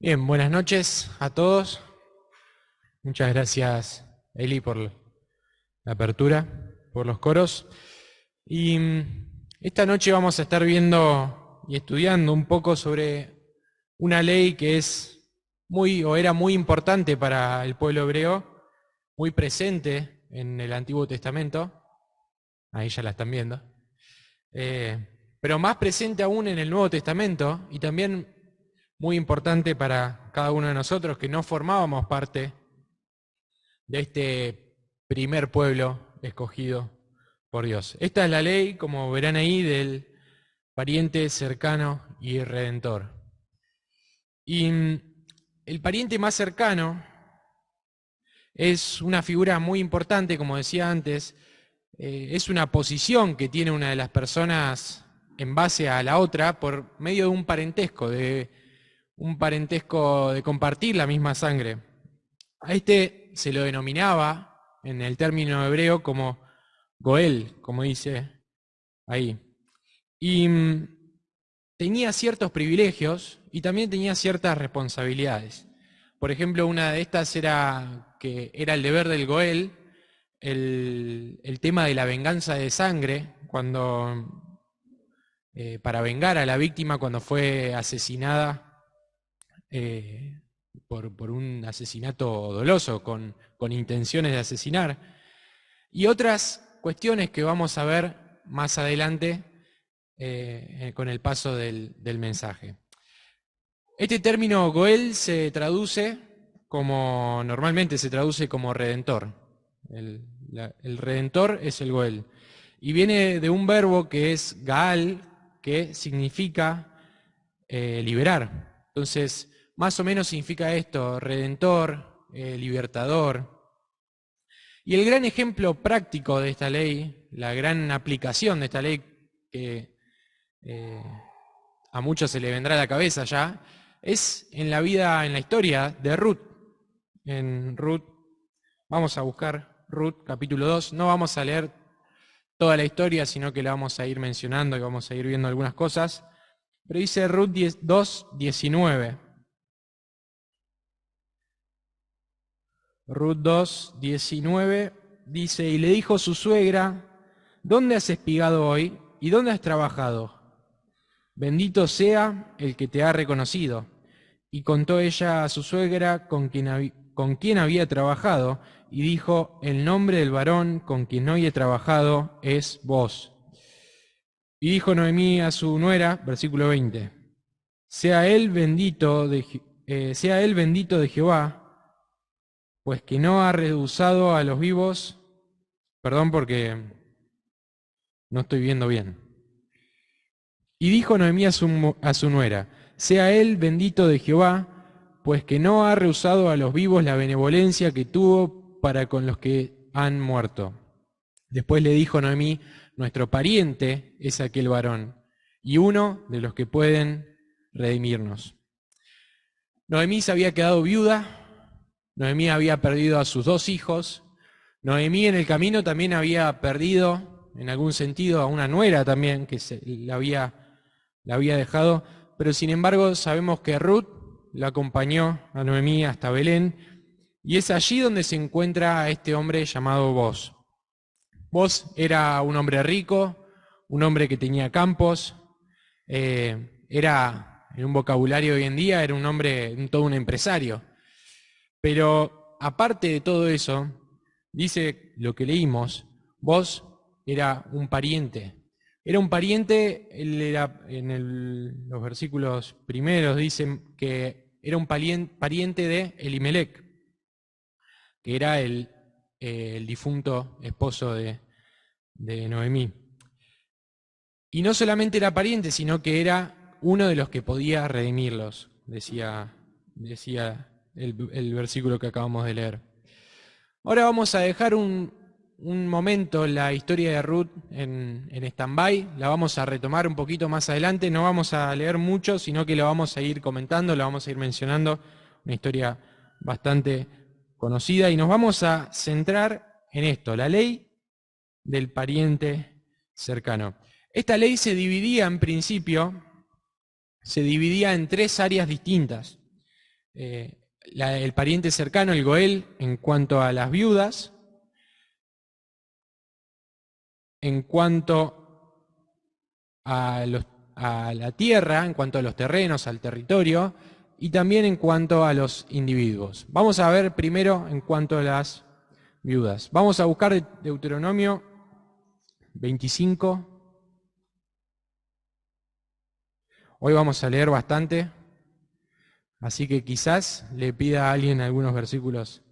Bien, buenas noches a todos. Muchas gracias, Eli, por la apertura, por los coros. Y esta noche vamos a estar viendo y estudiando un poco sobre una ley que es muy o era muy importante para el pueblo hebreo, muy presente en el Antiguo Testamento. Ahí ya la están viendo. Pero más presente aún en el Nuevo Testamento y también muy importante para cada uno de nosotros que no formábamos parte de este primer pueblo escogido por Dios. Esta es la ley, como verán ahí, del pariente cercano y redentor. Y el pariente más cercano es una figura muy importante, como decía antes, es una posición que tiene una de las personas en base a la otra por medio de un parentesco de compartir la misma sangre. A este se lo denominaba en el término hebreo como Goel, como dice ahí. Y tenía ciertos privilegios y también tenía ciertas responsabilidades. Por ejemplo, una de estas era que era el deber del Goel, el tema de la venganza de sangre, cuando para vengar a la víctima cuando fue asesinada eh, por un asesinato doloso, con intenciones de asesinar, y otras cuestiones que vamos a ver más adelante con el paso del mensaje. Este término Goel se traduce normalmente se traduce como redentor. El redentor es el Goel. Y viene de un verbo que es Gaal, que significa liberar. Entonces, más o menos significa esto, redentor, libertador. Y el gran ejemplo práctico de esta ley, la gran aplicación de esta ley, que eh, a muchos se le vendrá a la cabeza ya, es en la vida, en la historia de Ruth. En Ruth, vamos a buscar Ruth capítulo 2, no vamos a leer toda la historia, sino que la vamos a ir mencionando y vamos a ir viendo algunas cosas. Pero dice Ruth 2, 19. Ruth 2, 19 dice, y le dijo su suegra, ¿dónde has espigado hoy y dónde has trabajado? Bendito sea el que te ha reconocido. Y contó ella a su suegra con quien había trabajado, y dijo, el nombre del varón con quien hoy he trabajado es vos. Y dijo Noemí a su nuera, versículo 20, sea él bendito de Jehová, pues que no ha rehusado a los vivos, perdón porque no estoy viendo bien. Y dijo Noemí a su nuera, sea él bendito de Jehová, pues que no ha rehusado a los vivos la benevolencia que tuvo para con los que han muerto. Después le dijo Noemí, nuestro pariente es aquel varón, y uno de los que pueden redimirnos. Noemí se había quedado viuda, Noemí había perdido a sus dos hijos, Noemí en el camino también había perdido, en algún sentido, a una nuera también, que la había dejado, pero sin embargo sabemos que Ruth la acompañó a Noemí hasta Belén, y es allí donde se encuentra a este hombre llamado Boz. Boz era un hombre rico, un hombre que tenía campos, era, en un vocabulario de hoy en día, era un hombre, todo un empresario. Pero aparte de todo eso, dice lo que leímos, Boz era un pariente. Era un pariente, él era, los versículos primeros dicen que era un pariente de Elimelec, que era el difunto esposo de Noemí. Y no solamente era pariente, sino que era uno de los que podía redimirlos, decía el versículo que acabamos de leer. Ahora vamos a dejar un momento la historia de Ruth en stand-by, la vamos a retomar un poquito más adelante, no vamos a leer mucho, sino que la vamos a ir comentando, la vamos a ir mencionando, una historia bastante conocida, y nos vamos a centrar en esto, la ley del pariente cercano. Esta ley se dividía en principio, se dividía en tres áreas distintas. el pariente cercano, el Goel, en cuanto a las viudas, en cuanto a la tierra, en cuanto a los terrenos, al territorio, y también en cuanto a los individuos. Vamos a ver primero en cuanto a las viudas. Vamos a buscar Deuteronomio 25. Hoy vamos a leer bastante, así que quizás le pida a alguien algunos versículos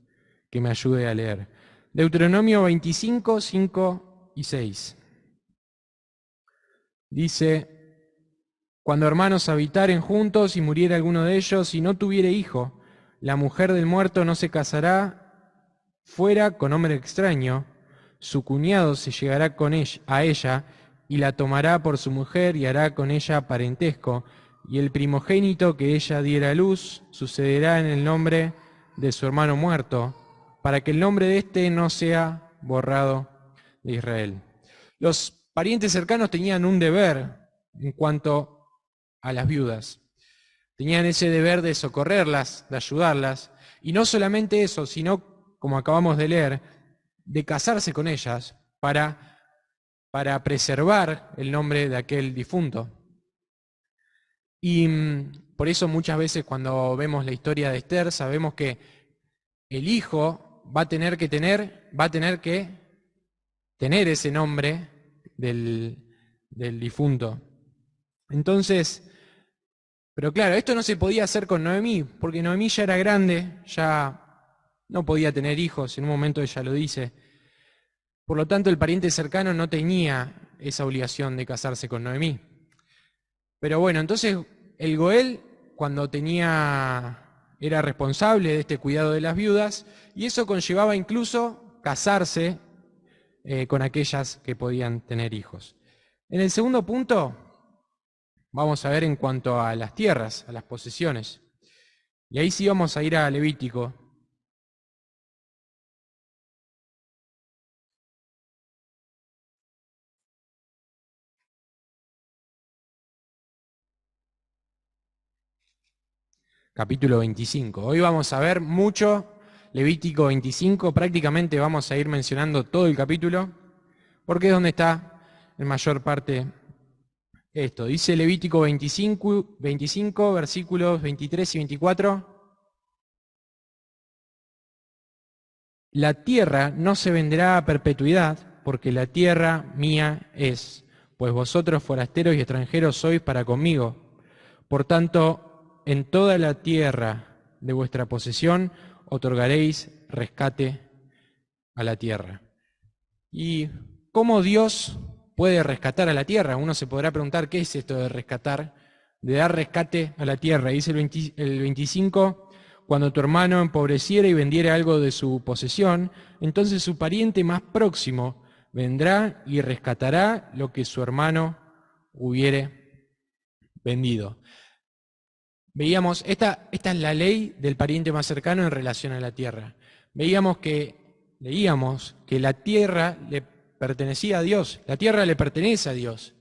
que me ayude a leer. Deuteronomio 25, 5 y 6. Dice: cuando hermanos habitaren juntos y muriera alguno de ellos y no tuviere hijo, la mujer del muerto no se casará fuera con hombre extraño, su cuñado se llegará a ella y la tomará por su mujer y hará con ella parentesco, y el primogénito que ella diera a luz sucederá en el nombre de su hermano muerto, para que el nombre de éste no sea borrado de Israel. Los parientes cercanos tenían un deber en cuanto a las viudas. Tenían ese deber de socorrerlas, de ayudarlas, y no solamente eso, sino, como acabamos de leer, de casarse con ellas para preservar el nombre de aquel difunto. Y por eso muchas veces cuando vemos la historia de Esther, sabemos que el hijo va a tener que tener ese nombre del difunto. Entonces, pero claro, esto no se podía hacer con Noemí, porque Noemí ya era grande, ya no podía tener hijos, en un momento ella lo dice. Por lo tanto, el pariente cercano no tenía esa obligación de casarse con Noemí. Pero bueno, entonces el Goel, cuando era responsable de este cuidado de las viudas, y eso conllevaba incluso casarse con aquellas que podían tener hijos. En el segundo punto, vamos a ver en cuanto a las tierras, a las posesiones. Y ahí sí vamos a ir a Levítico. Capítulo 25. Hoy vamos a ver mucho Levítico 25, prácticamente vamos a ir mencionando todo el capítulo, porque es donde está en mayor parte esto. Dice Levítico 25, versículos 23 y 24. La tierra no se venderá a perpetuidad, porque la tierra mía es, pues vosotros forasteros y extranjeros sois para conmigo. Por tanto, en toda la tierra de vuestra posesión otorgaréis rescate a la tierra. ¿Y cómo Dios puede rescatar a la tierra? Uno se podrá preguntar, ¿qué es esto de rescatar? De dar rescate a la tierra. Dice el 25, cuando tu hermano empobreciera y vendiera algo de su posesión, entonces su pariente más próximo vendrá y rescatará lo que su hermano hubiere vendido. Veíamos, esta es la ley del pariente más cercano en relación a la tierra. Leíamos que la tierra le pertenecía a Dios, la tierra le pertenece a Dios,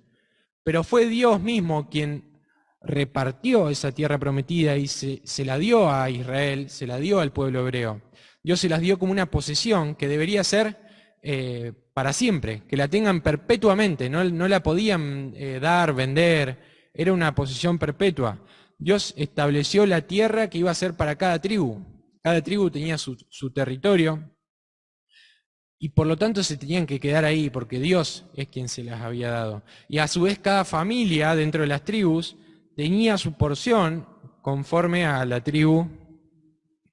pero fue Dios mismo quien repartió esa tierra prometida y se la dio a Israel, se la dio al pueblo hebreo. Dios se las dio como una posesión que debería ser para siempre, que la tengan perpetuamente, no la podían dar, vender, era una posesión perpetua. Dios estableció la tierra que iba a ser para cada tribu tenía su territorio, y por lo tanto se tenían que quedar ahí, porque Dios es quien se las había dado. Y a su vez cada familia dentro de las tribus tenía su porción conforme a la tribu,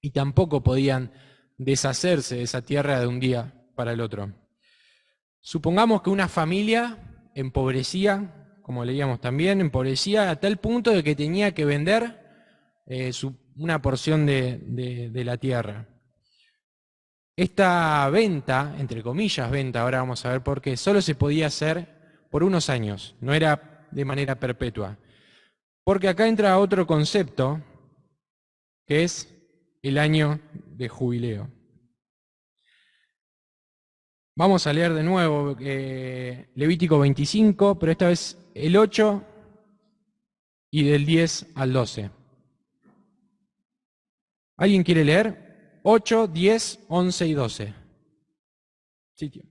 y tampoco podían deshacerse de esa tierra de un día para el otro. Supongamos que una familia empobrecía, como leíamos también, empobrecía a tal punto de que tenía que vender una porción de la tierra. Esta venta, entre comillas venta, ahora vamos a ver por qué, solo se podía hacer por unos años, no era de manera perpetua. Porque acá entra otro concepto, que es el año de jubileo. Vamos a leer de nuevo Levítico 25, pero esta vez el 8 y del 10 al 12. ¿Alguien quiere leer? 8, 10, 11 y 12. Sitio.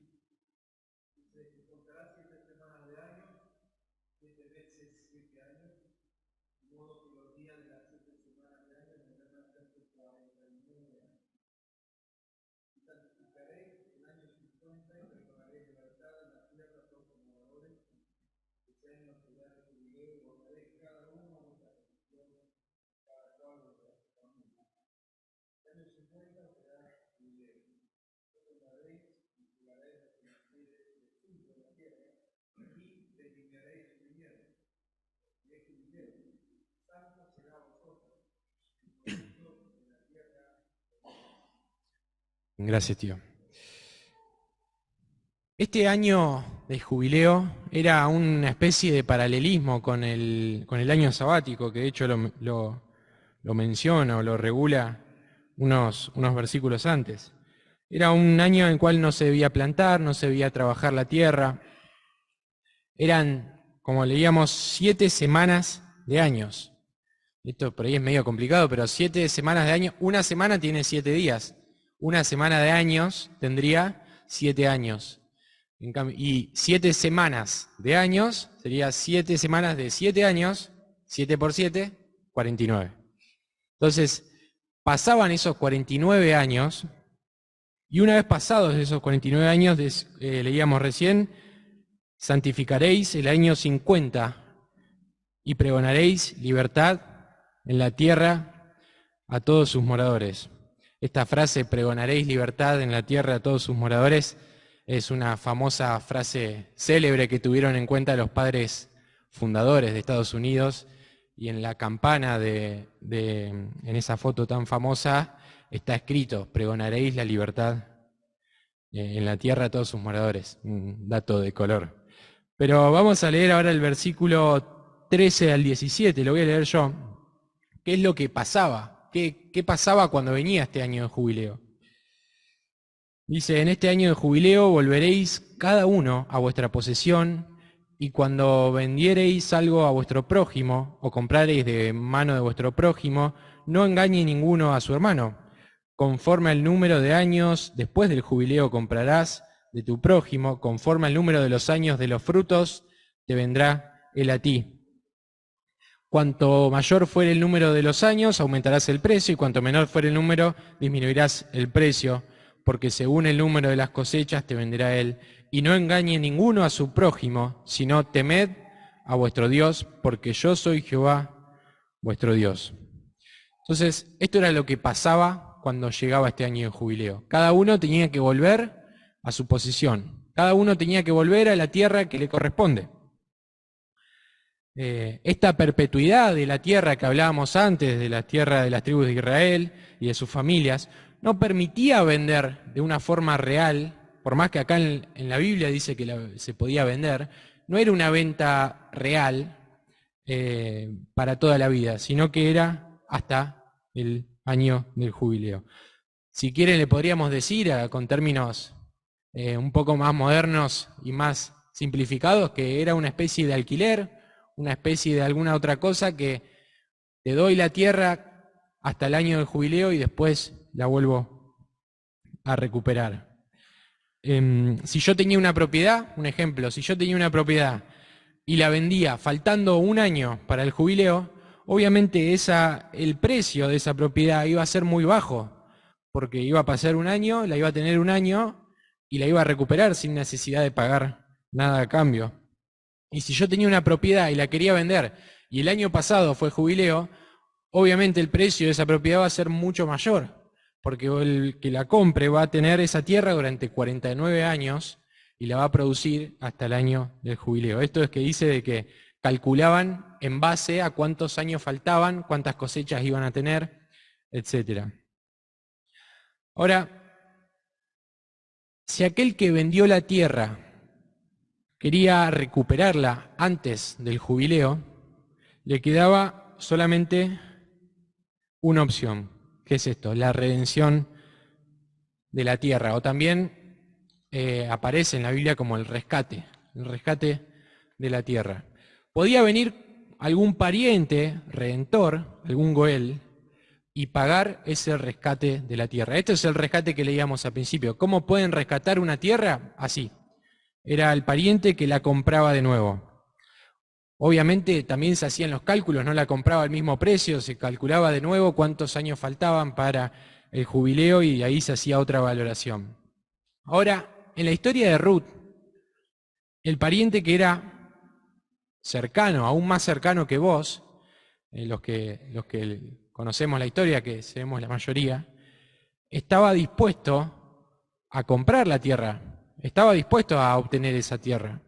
Gracias, tío. Este año de jubileo era una especie de paralelismo con el año sabático, que de hecho lo menciona o lo regula unos versículos antes. Era un año en el cual no se debía plantar, no se debía trabajar la tierra. Eran, como leíamos, 7 semanas de años. Esto por ahí es medio complicado, pero 7 semanas de años, una semana tiene 7 días. Una semana de años tendría 7 años. Y 7 semanas de años sería 7 semanas de 7 años, 7 por 7, 49. Entonces, pasaban esos 49 años, y una vez pasados esos 49 años, leíamos recién, santificaréis el año 50 y pregonaréis libertad en la tierra a todos sus moradores. Esta frase, pregonaréis libertad en la tierra a todos sus moradores, es una famosa frase célebre que tuvieron en cuenta los padres fundadores de Estados Unidos, y en la campana en esa foto tan famosa está escrito, pregonaréis la libertad en la tierra a todos sus moradores. Un dato de color. Pero vamos a leer ahora el versículo 13 al 17, lo voy a leer yo. ¿Qué es lo que pasaba? ¿Qué pasaba cuando venía este año de jubileo? Dice, en este año de jubileo volveréis cada uno a vuestra posesión, y cuando vendiereis algo a vuestro prójimo, o comprareis de mano de vuestro prójimo, no engañe ninguno a su hermano. Conforme al número de años después del jubileo comprarás de tu prójimo, conforme al número de los años de los frutos, te vendrá él a ti. Cuanto mayor fuere el número de los años, aumentarás el precio, y cuanto menor fuere el número, disminuirás el precio, porque según el número de las cosechas te venderá él. Y no engañe ninguno a su prójimo, sino temed a vuestro Dios, porque yo soy Jehová, vuestro Dios. Entonces, esto era lo que pasaba cuando llegaba este año de jubileo. Cada uno tenía que volver a su posición. Cada uno tenía que volver a la tierra que le corresponde. Esta perpetuidad de la tierra que hablábamos antes, de la tierra de las tribus de Israel y de sus familias, no permitía vender de una forma real, por más que acá en la Biblia dice que se podía vender, no era una venta real para toda la vida, sino que era hasta el año del jubileo. Si quieren le podríamos decir, con términos un poco más modernos y más simplificados, que era una especie de alquiler, una especie de alguna otra cosa que te doy la tierra hasta el año del jubileo y después la vuelvo a recuperar. Si yo tenía una propiedad, un ejemplo, si yo tenía una propiedad y la vendía faltando un año para el jubileo, obviamente el precio de esa propiedad iba a ser muy bajo, porque iba a pasar un año, la iba a tener un año y la iba a recuperar sin necesidad de pagar nada a cambio. Y si yo tenía una propiedad y la quería vender y el año pasado fue jubileo, obviamente el precio de esa propiedad va a ser mucho mayor, porque el que la compre va a tener esa tierra durante 49 años y la va a producir hasta el año del jubileo. Esto es que dice de que calculaban en base a cuántos años faltaban, cuántas cosechas iban a tener, etc. Ahora, si aquel que vendió la tierra quería recuperarla antes del jubileo, le quedaba solamente una opción. ¿Qué es esto? La redención de la tierra, o también aparece en la Biblia como el rescate de la tierra. Podía venir algún pariente redentor, algún Goel, y pagar ese rescate de la tierra. Este es el rescate que leíamos al principio. ¿Cómo pueden rescatar una tierra? Así. Era el pariente que la compraba de nuevo. Obviamente también se hacían los cálculos, no la compraba al mismo precio, se calculaba de nuevo cuántos años faltaban para el jubileo y ahí se hacía otra valoración. Ahora, en la historia de Ruth, el pariente que era cercano, aún más cercano que vos, los que conocemos la historia, que seremos la mayoría, estaba dispuesto a comprar la tierra, estaba dispuesto a obtener esa tierra.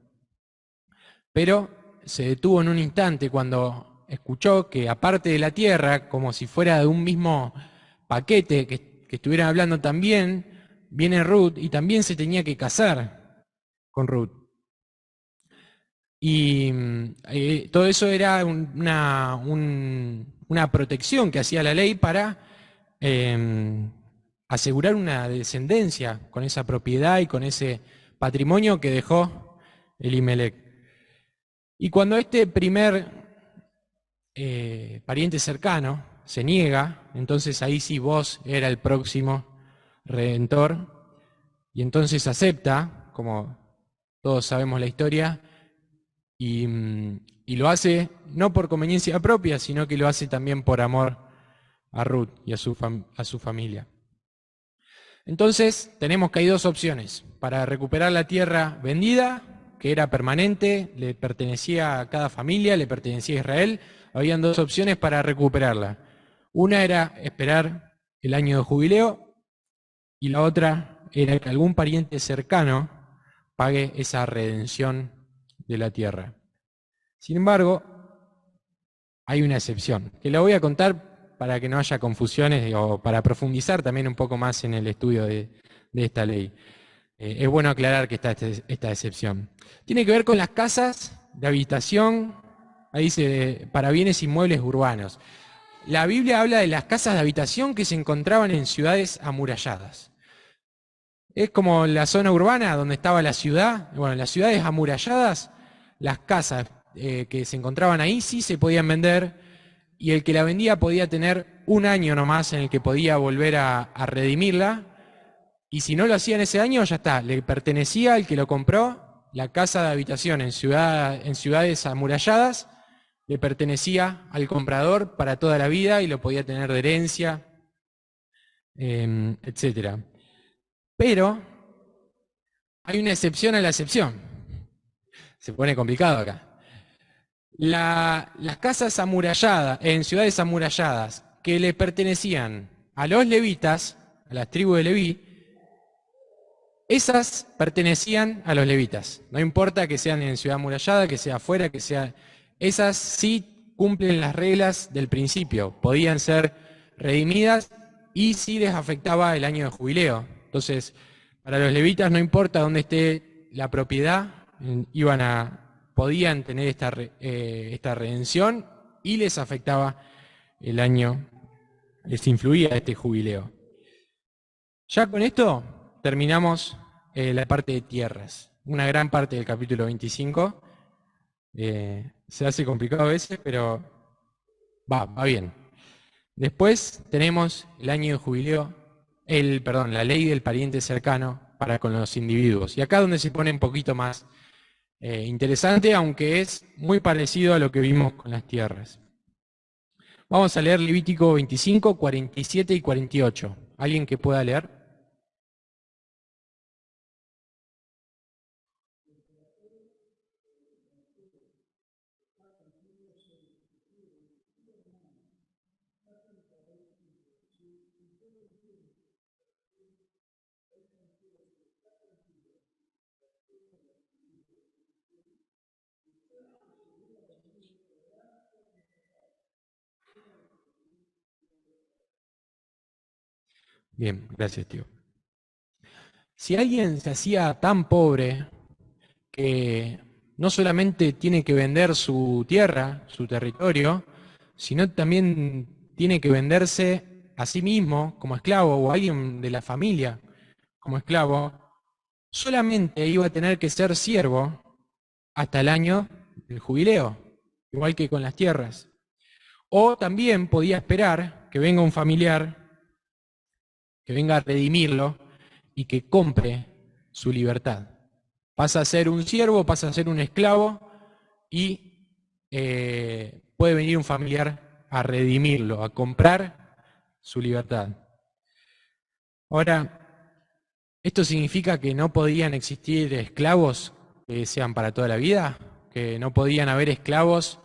Pero se detuvo en un instante cuando escuchó que aparte de la tierra, como si fuera de un mismo paquete que estuvieran hablando también, viene Ruth y también se tenía que casar con Ruth. Y todo eso era una protección que hacía la ley para asegurar una descendencia con esa propiedad y con ese patrimonio que dejó Elimelec. Y cuando este primer pariente cercano se niega, entonces ahí sí vos era el próximo redentor, y entonces acepta, como todos sabemos la historia, y lo hace no por conveniencia propia, sino que lo hace también por amor a Ruth y a su familia. Entonces tenemos que hay dos opciones para recuperar la tierra vendida, que era permanente, le pertenecía a cada familia, le pertenecía a Israel. Habían dos opciones para recuperarla. Una era esperar el año de jubileo y la otra era que algún pariente cercano pague esa redención de la tierra. Sin embargo, hay una excepción, que la voy a contar para que no haya confusiones o para profundizar también un poco más en el estudio de esta ley. Es bueno aclarar que está esta excepción. Tiene que ver con las casas de habitación, ahí dice, para bienes inmuebles urbanos. La Biblia habla de las casas de habitación que se encontraban en ciudades amuralladas. Es como la zona urbana donde estaba la ciudad. Bueno, en las ciudades amuralladas, las casas que se encontraban ahí sí se podían vender y el que la vendía podía tener un año nomás en el que podía volver a redimirla. Y si no lo hacía en ese año, ya está, le pertenecía al que lo compró, la casa de habitación en ciudades amuralladas, le pertenecía al comprador para toda la vida y lo podía tener de herencia, etc. Pero hay una excepción a la excepción. Se pone complicado acá. Las casas amuralladas, en ciudades amuralladas, que le pertenecían a los levitas, a las tribus de Leví, esas pertenecían a los levitas. No importa que sean en ciudad amurallada, que sea afuera, que sea... Esas sí cumplen las reglas del principio. Podían ser redimidas y sí les afectaba el año de jubileo. Entonces, para los levitas no importa dónde esté la propiedad, podían tener esta redención y les afectaba el año, les influía este jubileo. Ya con esto terminamos la parte de tierras, una gran parte del capítulo 25. Se hace complicado a veces, pero va bien. Después tenemos el año de jubileo, la ley del pariente cercano para con los individuos. Y acá donde se pone un poquito más interesante, aunque es muy parecido a lo que vimos con las tierras. Vamos a leer Levítico 25, 47 y 48. ¿Alguien que pueda leer? Bien, gracias, tío. Si alguien se hacía tan pobre que no solamente tiene que vender su tierra, su territorio, sino también tiene que venderse a sí mismo como esclavo o a alguien de la familia como esclavo, solamente iba a tener que ser siervo hasta el año del jubileo, igual que con las tierras. O también podía esperar que venga un familiar, que venga a redimirlo y que compre su libertad. Pasa a ser un siervo, pasa a ser un esclavo y puede venir un familiar a redimirlo, a comprar su libertad. Ahora, ¿esto significa que no podían existir esclavos que sean para toda la vida? ¿Que no podían haber esclavos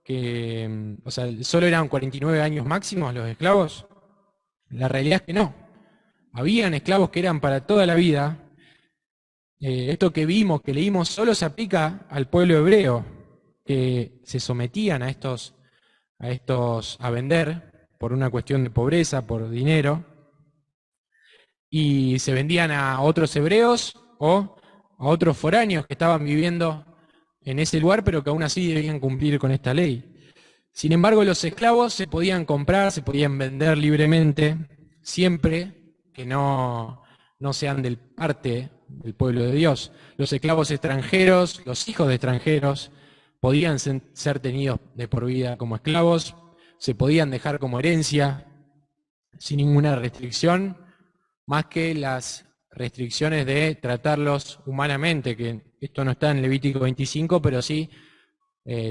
que, o sea, solo eran 49 años máximos los esclavos? La realidad es que no. Habían esclavos que eran para toda la vida. Esto que vimos, que leímos, solo se aplica al pueblo hebreo, que se sometían a vender por una cuestión de pobreza, por dinero, y se vendían a otros hebreos o a otros foráneos que estaban viviendo en ese lugar, pero que aún así debían cumplir con esta ley. Sin embargo, los esclavos se podían comprar, se podían vender libremente, siempre que no sean del parte del pueblo de Dios. Los esclavos extranjeros, los hijos de extranjeros, podían ser tenidos de por vida como esclavos, se podían dejar como herencia, sin ninguna restricción, más que las restricciones de tratarlos humanamente, que esto no está en Levítico 25, pero sí,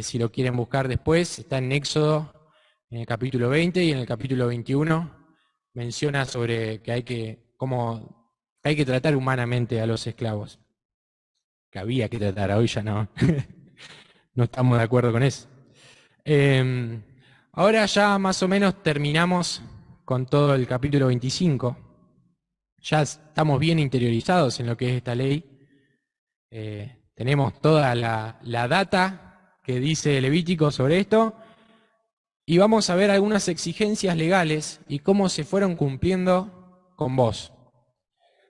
si lo quieren buscar después, está en Éxodo, en el capítulo 20 y en el capítulo 21, menciona sobre que hay que tratar humanamente a los esclavos. Que había que tratar, hoy ya no. No estamos de acuerdo con eso. Ahora ya más o menos terminamos con todo el capítulo 25. Ya estamos bien interiorizados en lo que es esta ley. Tenemos toda la data que dice Levítico sobre esto. Y vamos a ver algunas exigencias legales y cómo se fueron cumpliendo con vos.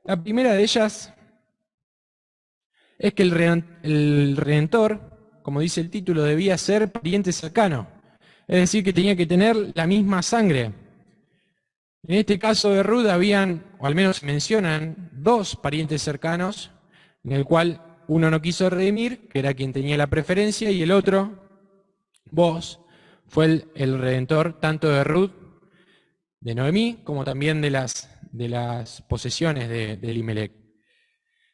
La primera de ellas es que el redentor, como dice el título, debía ser pariente cercano. Es decir, que tenía que tener la misma sangre. En este caso de Ruth habían, o al menos mencionan, dos parientes cercanos, en el cual uno no quiso redimir, que era quien tenía la preferencia, y el otro, vos, fue el redentor tanto de Ruth, de Noemí, como también de las posesiones de Elimelec.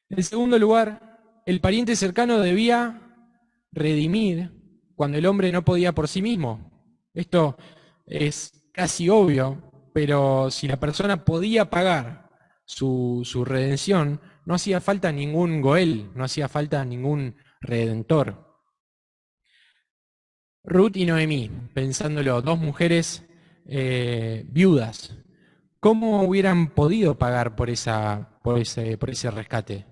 En segundo lugar, el pariente cercano debía redimir cuando el hombre no podía por sí mismo. Esto es casi obvio, pero si la persona podía pagar su redención, no hacía falta ningún Goel, no hacía falta ningún redentor. Ruth y Noemí, pensándolo, dos mujeres viudas, ¿cómo hubieran podido pagar por ese rescate?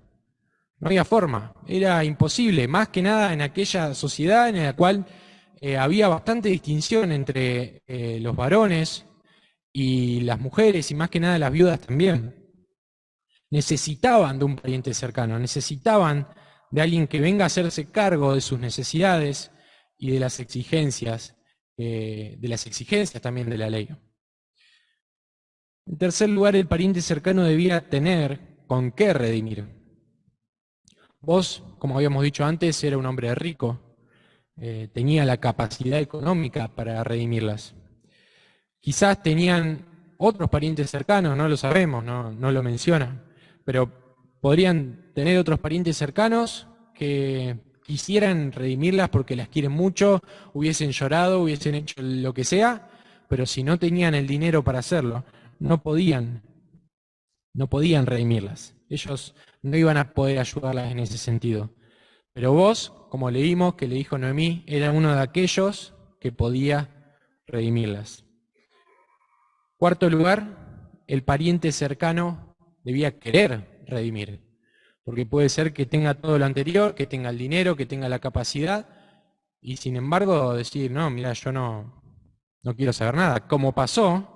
No había forma, era imposible, más que nada en aquella sociedad en la cual había bastante distinción entre los varones y las mujeres, y más que nada las viudas también. Necesitaban de un pariente cercano, necesitaban de alguien que venga a hacerse cargo de sus necesidades y de las exigencias también de la ley. En tercer lugar, el pariente cercano debía tener con qué redimir. Vos, como habíamos dicho antes, era un hombre rico, tenía la capacidad económica para redimirlas. Quizás tenían otros parientes cercanos, no lo sabemos, no lo mencionan, pero podrían tener otros parientes cercanos que quisieran redimirlas porque las quieren mucho, hubiesen llorado, hubiesen hecho lo que sea, pero si no tenían el dinero para hacerlo, no podían redimirlas. Ellos no iban a poder ayudarlas en ese sentido. Pero vos, como leímos que le dijo Noemí, era uno de aquellos que podía redimirlas. Cuarto lugar, el pariente cercano debía querer redimir, porque puede ser que tenga todo lo anterior, que tenga el dinero, que tenga la capacidad, y sin embargo decir, no, mira, yo no quiero saber nada. Como pasó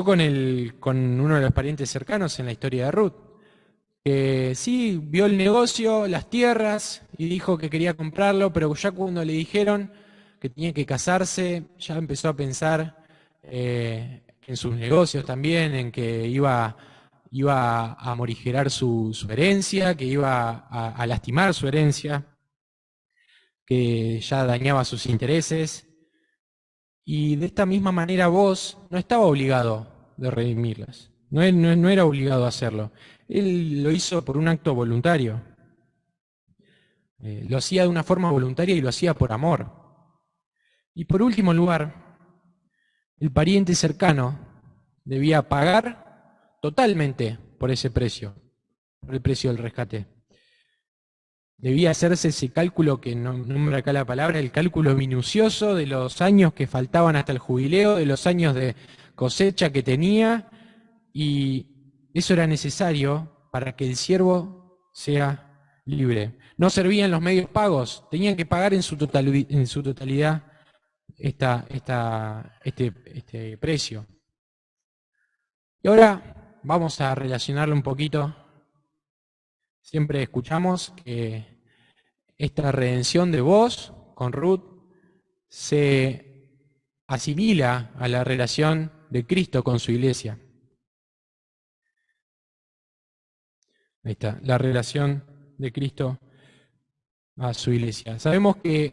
con uno de los parientes cercanos en la historia de Ruth, que sí, vio el negocio, las tierras, y dijo que quería comprarlo, pero ya cuando le dijeron que tenía que casarse, ya empezó a pensar en sus negocios también, en que iba a morigerar su herencia, que iba a lastimar su herencia, que ya dañaba sus intereses. Y de esta misma manera vos no estaba obligado de redimirlas. No era obligado a hacerlo. Él lo hizo por un acto voluntario. Lo hacía de una forma voluntaria y lo hacía por amor. Y por último lugar, el pariente cercano debía pagar totalmente por ese precio, por el precio del rescate. Debía hacerse ese cálculo que nombra acá la palabra, el cálculo minucioso de los años que faltaban hasta el jubileo, de los años de cosecha que tenía, y eso era necesario para que el siervo sea libre. No servían los medios pagos, tenían que pagar en su totalidad este precio. Y ahora vamos a relacionarlo un poquito. Siempre escuchamos que esta redención de vos con Ruth se asimila a la relación de Cristo con su iglesia. Ahí está, la relación de Cristo a su iglesia. Sabemos que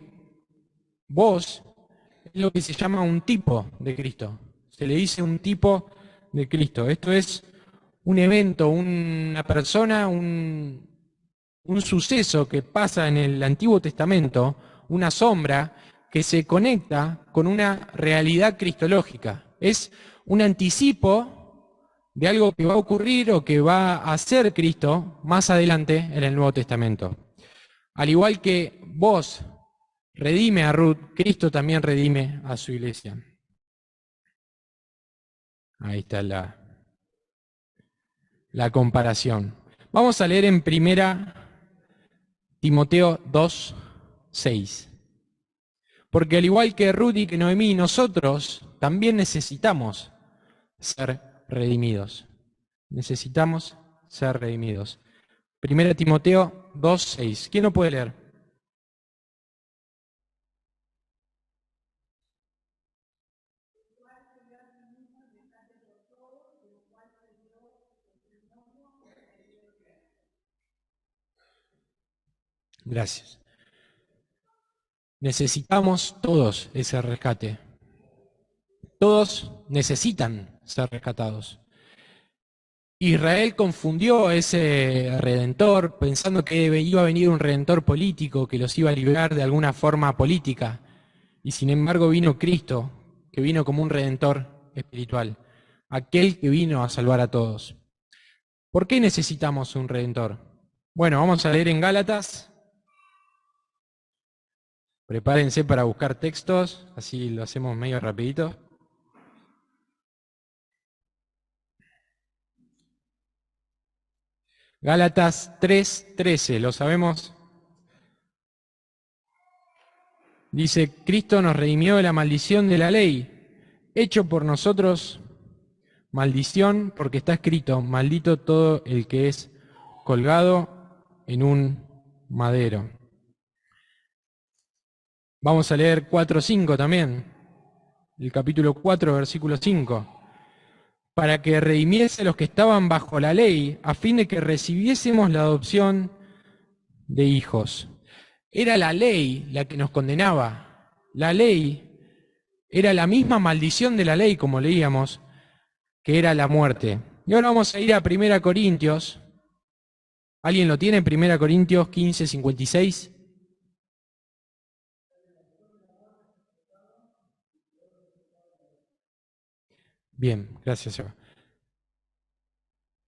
vos es lo que se llama un tipo de Cristo. Se le dice un tipo de Cristo. Esto es un evento, una persona, un suceso que pasa en el Antiguo Testamento, una sombra que se conecta con una realidad cristológica. Es un anticipo de algo que va a ocurrir o que va a hacer Cristo más adelante en el Nuevo Testamento. Al igual que vos redime a Ruth, Cristo también redime a su iglesia. Ahí está la comparación. Vamos a leer en primera Timoteo 2, 6. Porque al igual que Ruth y que Noemí, nosotros también necesitamos ser redimidos. Necesitamos ser redimidos. Primera Timoteo 2, 6. ¿Quién lo puede leer? Gracias. Necesitamos todos ese rescate. Todos necesitan ser rescatados. Israel confundió a ese redentor pensando que iba a venir un redentor político que los iba a liberar de alguna forma política. Y sin embargo vino Cristo, que vino como un redentor espiritual, aquel que vino a salvar a todos. ¿Por qué necesitamos un redentor? Bueno, vamos a leer en Gálatas. Prepárense para buscar textos, así lo hacemos medio rapidito. Gálatas 3:13, ¿lo sabemos? Dice, Cristo nos redimió de la maldición de la ley, hecho por nosotros maldición, porque está escrito, maldito todo el que es colgado en un madero. Vamos a leer 4:5 también, el capítulo 4, versículo 5. Para que redimiese a los que estaban bajo la ley, a fin de que recibiésemos la adopción de hijos. Era la ley la que nos condenaba. La ley era la misma maldición de la ley, como leíamos, que era la muerte. Y ahora vamos a ir a 1 Corintios. ¿Alguien lo tiene? 1 Corintios 15:56. Bien, gracias, Eva.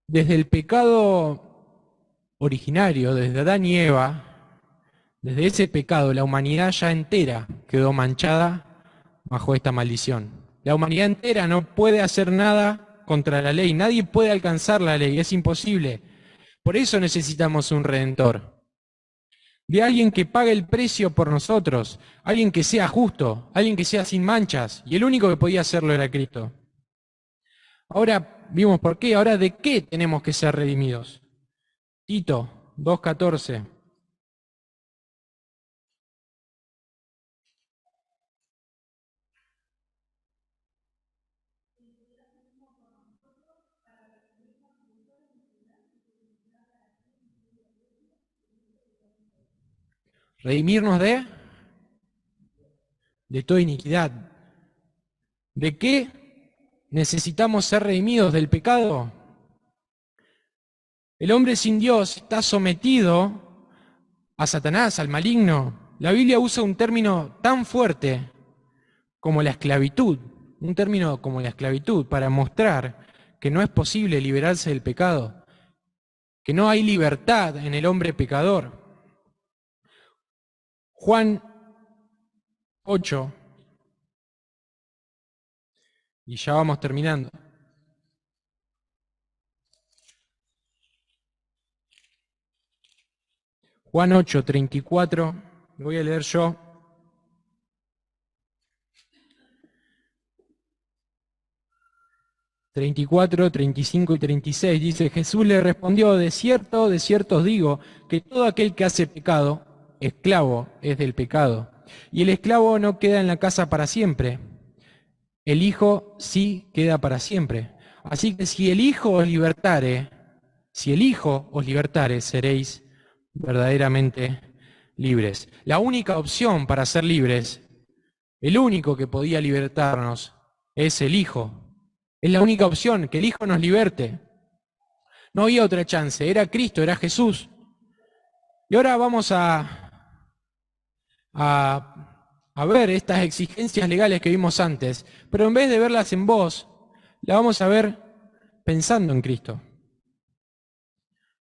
Desde el pecado originario, desde Adán y Eva, desde ese pecado, la humanidad ya entera quedó manchada bajo esta maldición. La humanidad entera no puede hacer nada contra la ley, nadie puede alcanzar la ley, es imposible. Por eso necesitamos un redentor, de alguien que pague el precio por nosotros, alguien que sea justo, alguien que sea sin manchas, y el único que podía hacerlo era Cristo. Ahora vimos por qué, ahora de qué tenemos que ser redimidos. Tito 2:14. Redimirnos de toda iniquidad. ¿De qué necesitamos ser redimidos del pecado? El hombre sin Dios está sometido a Satanás, al maligno. La Biblia usa un término tan fuerte como la esclavitud, un término como la esclavitud, para mostrar que no es posible liberarse del pecado, que no hay libertad en el hombre pecador. Juan 8, y ya vamos terminando. Juan 8, 34, voy a leer yo. ...34, 35 y 36, dice: Jesús le respondió: de cierto os digo, que todo aquel que hace pecado, esclavo es del pecado. Y el esclavo no queda en la casa para siempre, el Hijo sí queda para siempre. Así que si el Hijo os libertare, seréis verdaderamente libres. La única opción para ser libres, el único que podía libertarnos, es el Hijo. Es la única opción, que el Hijo nos liberte. No había otra chance, era Cristo, era Jesús. Y ahora vamos a ver estas exigencias legales que vimos antes, pero en vez de verlas en vos, la vamos a ver pensando en Cristo.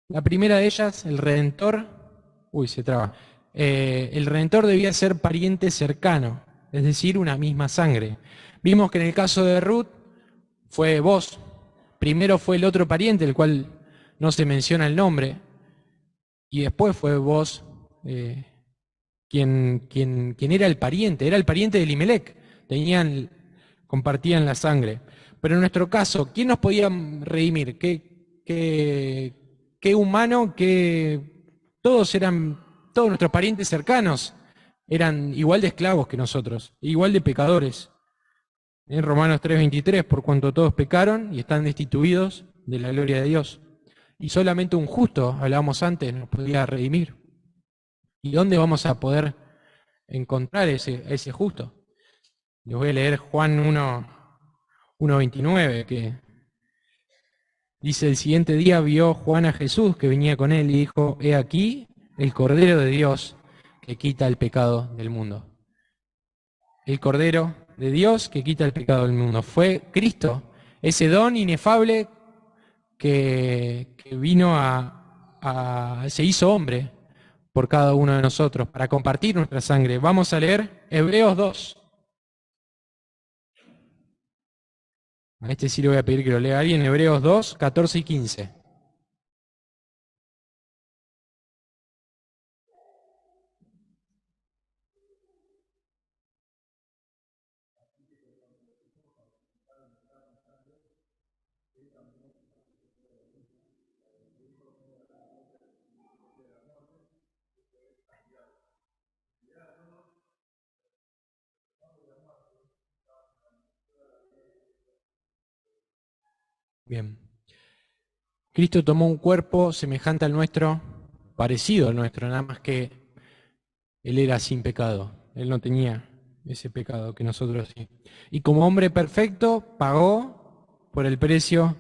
La primera de ellas, el Redentor, se traba. El Redentor debía ser pariente cercano, es decir, una misma sangre. Vimos que en el caso de Ruth fue vos. Primero fue el otro pariente, el cual no se menciona el nombre, y después fue vos quien era el pariente de Elimelec. Compartían la sangre. Pero en nuestro caso, ¿quién nos podía redimir? ¿Qué humano? Todos nuestros parientes cercanos eran igual de esclavos que nosotros, igual de pecadores. En Romanos 3:23, por cuanto todos pecaron y están destituidos de la gloria de Dios. Y solamente un justo, hablábamos antes, nos podía redimir. ¿Y dónde vamos a poder encontrar ese justo? Les voy a leer Juan 1:29, que dice: el siguiente día vio Juan a Jesús que venía con él y dijo: he aquí el Cordero de Dios que quita el pecado del mundo. El Cordero de Dios que quita el pecado del mundo. Fue Cristo, ese don inefable que vino se hizo hombre por cada uno de nosotros, para compartir nuestra sangre. Vamos a leer Hebreos 2. A este sí le voy a pedir que lo lea alguien, Hebreos 2, 14 y 15. Bien. Cristo tomó un cuerpo semejante al nuestro, parecido al nuestro, nada más que Él era sin pecado. Él no tenía ese pecado que nosotros sí. Y como hombre perfecto, pagó por el precio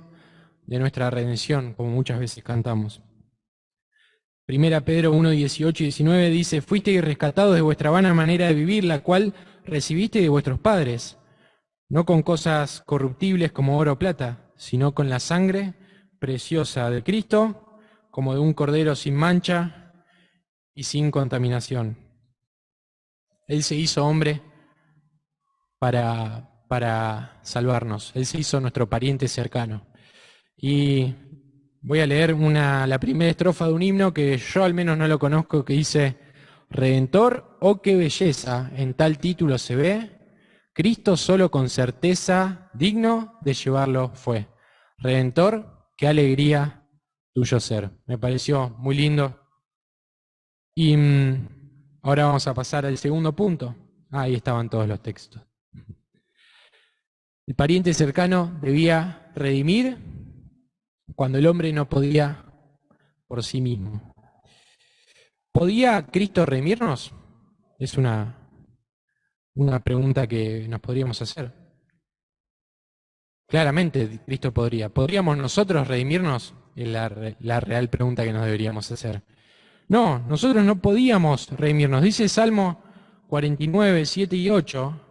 de nuestra redención, como muchas veces cantamos. Primera Pedro 1, 18 y 19 dice: fuisteis rescatados de vuestra vana manera de vivir, la cual recibisteis de vuestros padres, no con cosas corruptibles como oro o plata, sino con la sangre preciosa de Cristo, como de un cordero sin mancha y sin contaminación. Él se hizo hombre para salvarnos. Él se hizo nuestro pariente cercano. Y voy a leer la primera estrofa de un himno que yo al menos no lo conozco, que dice: Redentor, oh qué belleza, en tal título se ve, Cristo solo con certeza digno de llevarlo fue. Redentor, qué alegría tuyo ser. Me pareció muy lindo. Y ahora vamos a pasar al segundo punto. Ahí estaban todos los textos. El pariente cercano debía redimir cuando el hombre no podía por sí mismo. ¿Podía Cristo redimirnos? Es una pregunta que nos podríamos hacer. Claramente Cristo podría. ¿Podríamos nosotros redimirnos? Es la real pregunta que nos deberíamos hacer. No, nosotros no podíamos redimirnos. Dice Salmo 49, 7 y 8.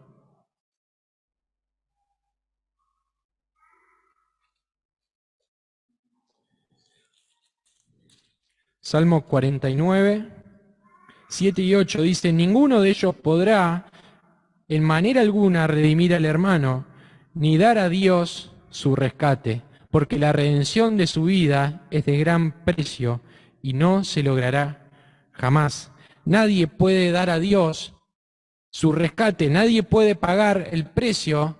Salmo 49, 7 y 8 dice, ninguno de ellos podrá en manera alguna redimir al hermano, ni dar a Dios su rescate, porque la redención de su vida es de gran precio y no se logrará jamás. Nadie puede dar a Dios su rescate, nadie puede pagar el precio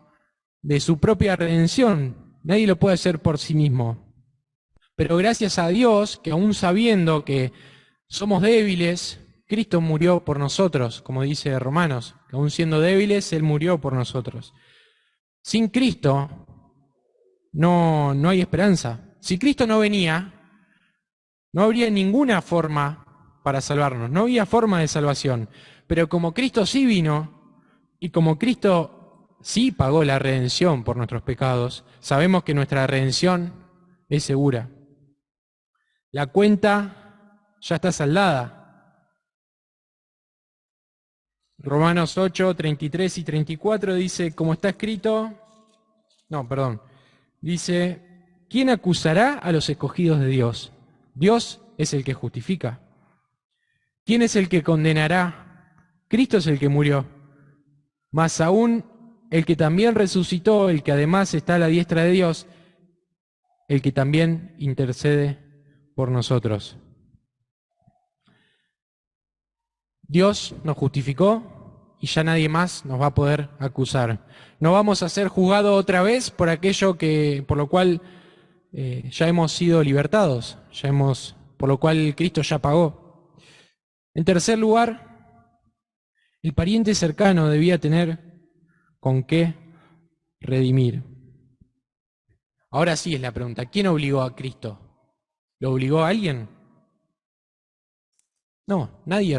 de su propia redención, nadie lo puede hacer por sí mismo. Pero gracias a Dios, que aún sabiendo que somos débiles, Cristo murió por nosotros, como dice Romanos, que aún siendo débiles, Él murió por nosotros. Sin Cristo no hay esperanza. Si Cristo no venía, no habría ninguna forma para salvarnos, no había forma de salvación. Pero como Cristo sí vino, y como Cristo sí pagó la redención por nuestros pecados, sabemos que nuestra redención es segura. La cuenta ya está saldada. Romanos 8, 33 y 34 dice, como está escrito, dice, ¿quién acusará a los escogidos de Dios? Dios es el que justifica. ¿Quién es el que condenará? Cristo es el que murió. Más aún, el que también resucitó, el que además está a la diestra de Dios, el que también intercede por nosotros. Dios nos justificó y ya nadie más nos va a poder acusar. No vamos a ser juzgados otra vez por aquello por lo cual ya hemos sido libertados, por lo cual Cristo ya pagó. En tercer lugar, el pariente cercano debía tener con qué redimir. Ahora sí es la pregunta, ¿quién obligó a Cristo? ¿Lo obligó a alguien? No, nadie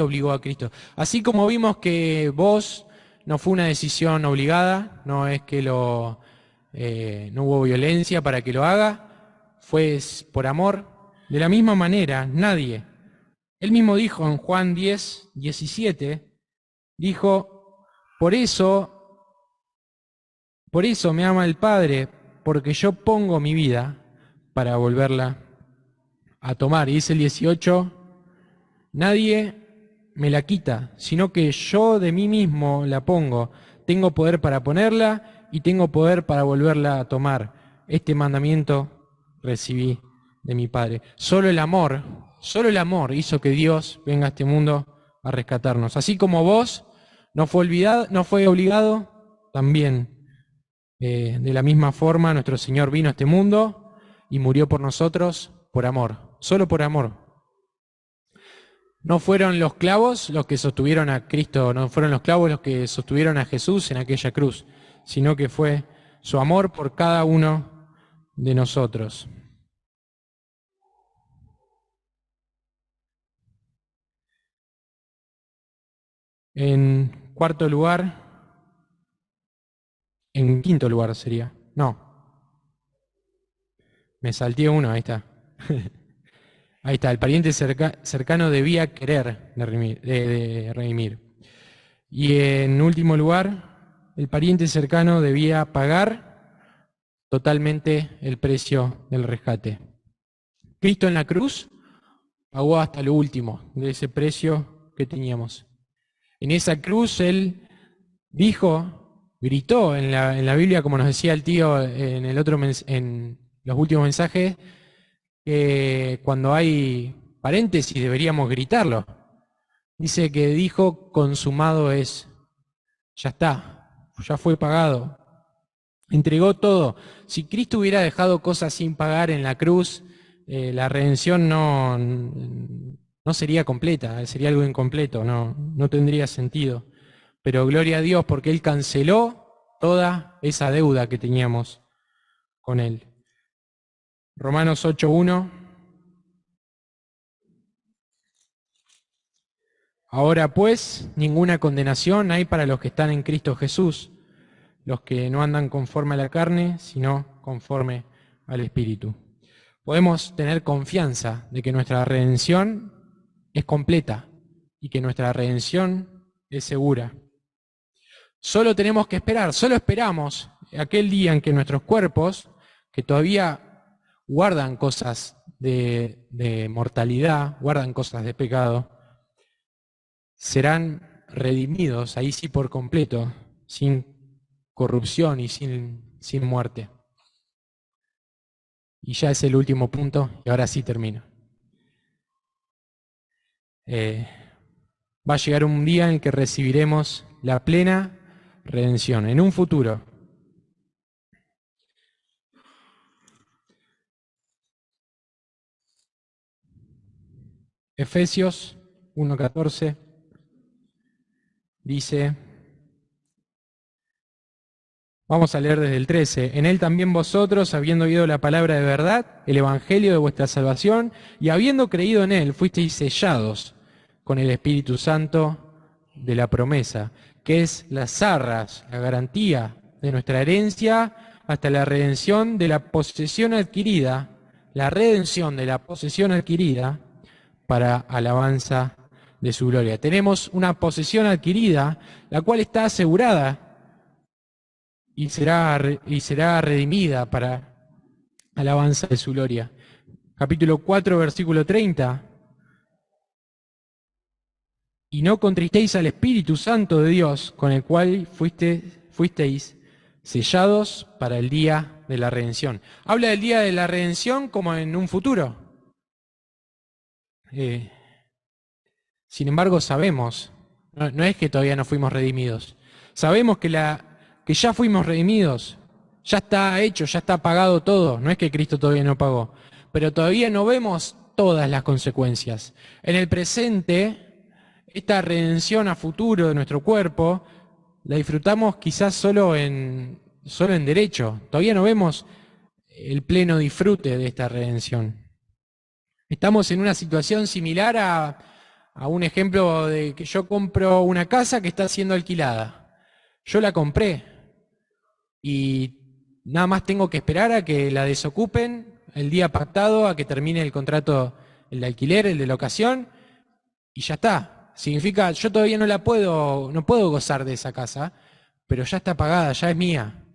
obligó a Cristo. Así como vimos que vos no fue una decisión obligada, no es que no hubo violencia para que lo haga, fue por amor. De la misma manera, nadie. Él mismo dijo en Juan 10, 17, dijo, por eso me ama el Padre, porque yo pongo mi vida para volverla a tomar. Y dice el 18, nadie me la quita, sino que yo de mí mismo la pongo. Tengo poder para ponerla y tengo poder para volverla a tomar. Este mandamiento recibí de mi Padre. Solo el amor hizo que Dios venga a este mundo a rescatarnos. Así como vos no fue obligado, también de la misma forma nuestro Señor vino a este mundo y murió por nosotros por amor, solo por amor. No fueron los clavos los que sostuvieron a Cristo, no fueron los clavos los que sostuvieron a Jesús en aquella cruz, sino que fue su amor por cada uno de nosotros. En quinto lugar sería, me salté uno, ahí está. Ahí está, el pariente cercano debía querer de redimir. Y en último lugar, el pariente cercano debía pagar totalmente el precio del rescate. Cristo en la cruz pagó hasta lo último de ese precio que teníamos. En esa cruz Él gritó en la Biblia, como nos decía el tío en los últimos mensajes, que cuando hay paréntesis deberíamos gritarlo. Dice que dijo, consumado es, ya está, ya fue pagado. Entregó todo. Si Cristo hubiera dejado cosas sin pagar en la cruz, la redención no sería completa, sería algo incompleto, no tendría sentido. Pero gloria a Dios porque Él canceló toda esa deuda que teníamos con Él. Romanos 8:1. Ahora pues, ninguna condenación hay para los que están en Cristo Jesús, los que no andan conforme a la carne, sino conforme al Espíritu. Podemos tener confianza de que nuestra redención es completa y que nuestra redención es segura. Solo tenemos que esperar, solo esperamos aquel día en que nuestros cuerpos, que todavía guardan cosas de mortalidad, guardan cosas de pecado, serán redimidos, ahí sí por completo, sin corrupción y sin muerte. Y ya es el último punto, y ahora sí termino. Va a llegar un día en que recibiremos la plena redención, en un futuro. Efesios 1:14 dice, vamos a leer desde el 13, en él también vosotros, habiendo oído la palabra de verdad, el evangelio de vuestra salvación, y habiendo creído en él, fuisteis sellados con el Espíritu Santo de la promesa, que es las arras, la garantía de nuestra herencia hasta la redención de la posesión adquirida, la redención de la posesión adquirida para alabanza de su gloria. Tenemos una posesión adquirida, la cual está asegurada y será redimida para alabanza de su gloria. Capítulo 4, versículo 30. Y no contristéis al Espíritu Santo de Dios, con el cual fuisteis sellados para el día de la redención. Habla del día de la redención como en un futuro. Sin embargo, sabemos, no es que todavía no fuimos redimidos, sabemos que ya fuimos redimidos, ya está hecho, ya está pagado todo, no es que Cristo todavía no pagó, pero todavía no vemos todas las consecuencias. En el presente, esta redención a futuro de nuestro cuerpo, la disfrutamos quizás solo en derecho, todavía no vemos el pleno disfrute de esta redención. Estamos en una situación similar a un ejemplo de que yo compro una casa que está siendo alquilada. Yo la compré y nada más tengo que esperar a que la desocupen el día pactado, a que termine el contrato, el de alquiler, el de locación, y ya está. Significa, yo todavía no puedo gozar de esa casa, pero ya está pagada, ya es mía.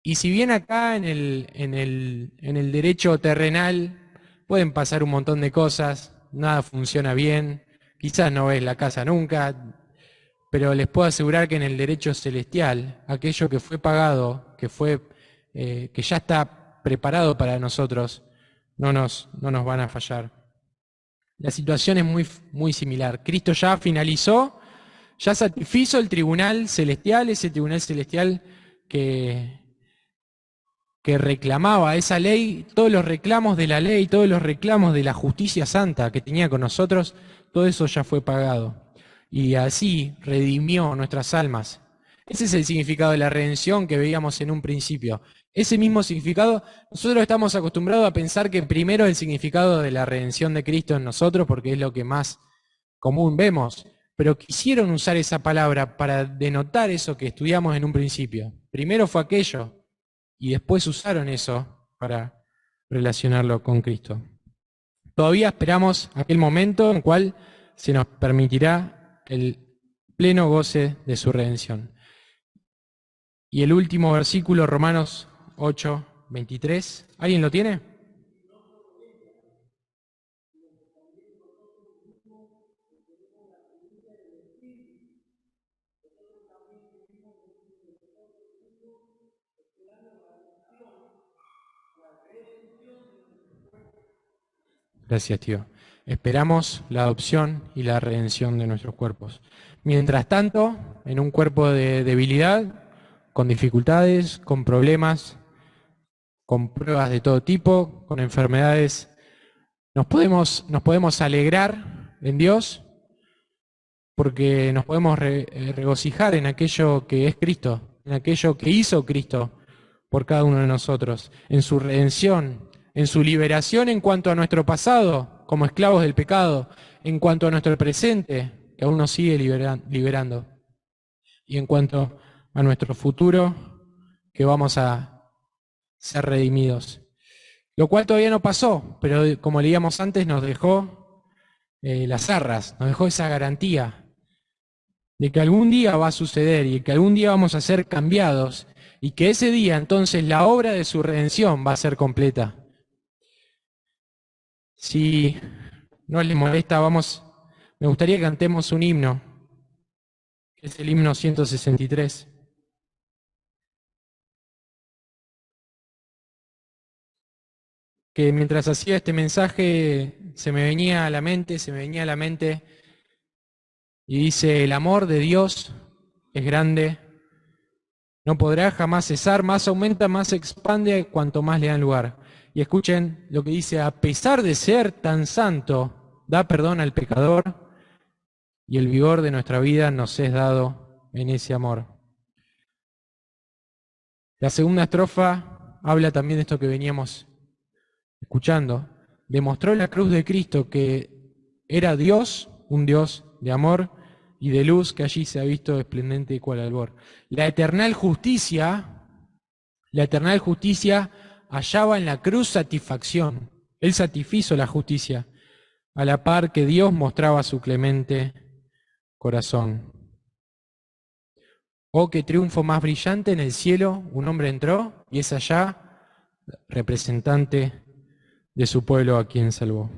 Y si bien acá en el derecho terrenal pueden pasar un montón de cosas, nada funciona bien, quizás no ves la casa nunca, pero les puedo asegurar que en el derecho celestial, aquello que fue pagado, que ya está preparado para nosotros, no nos van a fallar. La situación es muy similar. Cristo ya finalizó, ya satisfizo el tribunal celestial, ese tribunal celestial que reclamaba esa ley, todos los reclamos de la ley, todos los reclamos de la justicia santa que tenía con nosotros, todo eso ya fue pagado. Y así redimió nuestras almas. Ese es el significado de la redención que veíamos en un principio. Ese mismo significado, nosotros estamos acostumbrados a pensar que primero el significado de la redención de Cristo en nosotros, porque es lo que más común vemos, pero quisieron usar esa palabra para denotar eso que estudiamos en un principio. Primero fue aquello, y después usaron eso para relacionarlo con Cristo. Todavía esperamos aquel momento en el cual se nos permitirá el pleno goce de su redención. Y el último versículo, Romanos 8:23. ¿Alguien lo tiene? Gracias, tío. Esperamos la adopción y la redención de nuestros cuerpos. Mientras tanto, en un cuerpo de debilidad, con dificultades, con problemas, con pruebas de todo tipo, con enfermedades, nos podemos alegrar en Dios porque nos podemos regocijar en aquello que es Cristo, en aquello que hizo Cristo por cada uno de nosotros, en su redención, en su liberación en cuanto a nuestro pasado, como esclavos del pecado, en cuanto a nuestro presente, que aún nos sigue liberando, y en cuanto a nuestro futuro, que vamos a ser redimidos. Lo cual todavía no pasó, pero como leíamos antes, nos dejó las arras, nos dejó esa garantía de que algún día va a suceder y que algún día vamos a ser cambiados y que ese día entonces la obra de su redención va a ser completa. Si no les molesta, me gustaría que cantemos un himno, que es el himno 163. Que mientras hacía este mensaje se me venía a la mente, y dice: el amor de Dios es grande, no podrá jamás cesar, más aumenta, más se expande cuanto más le dan lugar. Y escuchen lo que dice: a pesar de ser tan santo, da perdón al pecador, y el vigor de nuestra vida nos es dado en ese amor. La segunda estrofa habla también de esto que veníamos escuchando. Demostró la cruz de Cristo que era Dios, un Dios de amor y de luz, que allí se ha visto esplendente cual albor. La eternal justicia hallaba en la cruz satisfacción. Él satisfizo la justicia, a la par que Dios mostraba su clemente corazón. Oh, qué triunfo más brillante: en el cielo un hombre entró y es allá representante de su pueblo a quien salvó.